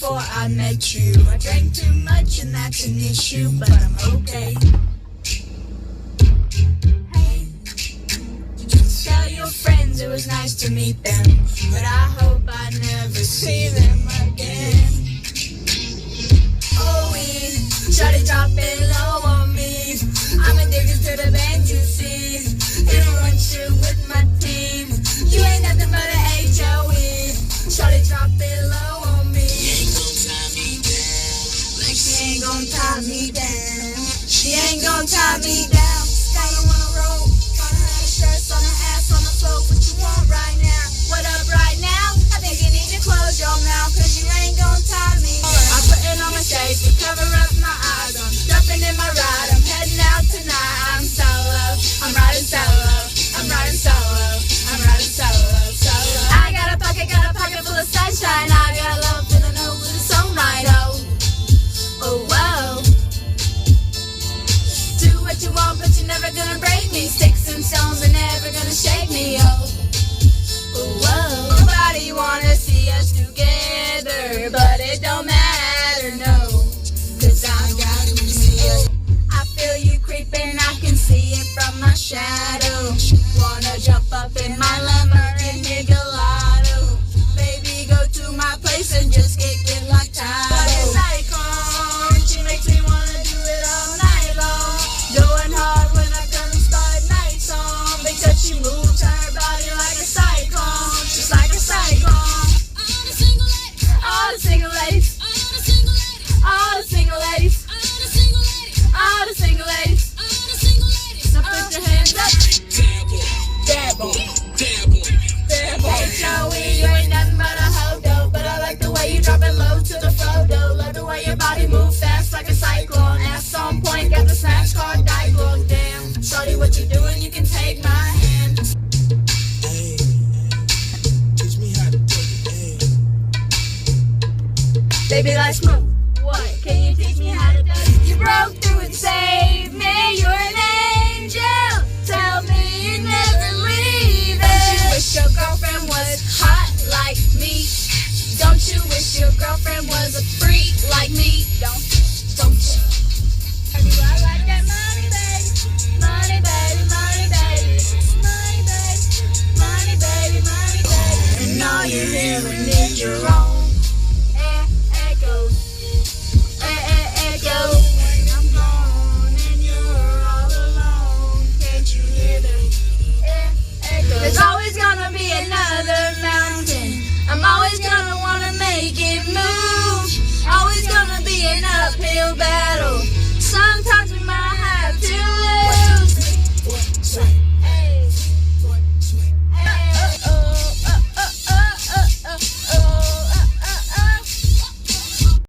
before I met you. I drank too much and that's an issue, but I'm okay. Hey, just tell your friends it was nice to meet them, but I hope I never see them again. Oh, shawty drop it low on me. I'm addicted to the band you see. You don't run shit with my team. You ain't nothing but an HOE. Shawty drop it low on me. She ain't gon' tie me down. She ain't gon' tie me down. Got her on a roll. Got her hat, shirts on her ass, on the floor. What you want right now? What up right now? I think you need to close your mouth, cause you ain't gon' tie me down. I'm putting on my shades to cover up my eyes. I'm jumping in my ride. I'm heading out tonight. I'm solo. I'm riding solo. I'm riding solo. I'm riding solo. Solo. I got a pocket full of sunshine. I got love feeling over the sunlight. Oh, whoa. Do what you want, but you're never gonna break me. Sticks and stones are never gonna shake me. Oh, whoa. Nobody wanna see us together, but it don't matter, no. Cause I got you. I feel you creeping, I can see it from my shadow. Wanna jump up in my Lamborghini Gallardo. Baby, go to my place and just get like Tahoe. Like a cyclone, she makes me wanna do it all night long. Going hard when I turn the spotlights on, because she moves her body like a cyclone, just like a cyclone. All the single ladies, all the single ladies, all the single ladies. So put your hands up. Dabble, dabble, dabble. H.O.E. you ain't nothing but a hodo, but I like the way you drop it low to the photo. Love the way your body move fast like a cyclone. Ass on point, got the snatch card dialogue. Damn, shorty, what you doing? You can take my hand. Hey, teach me how to do it. Hey. Baby, let's move.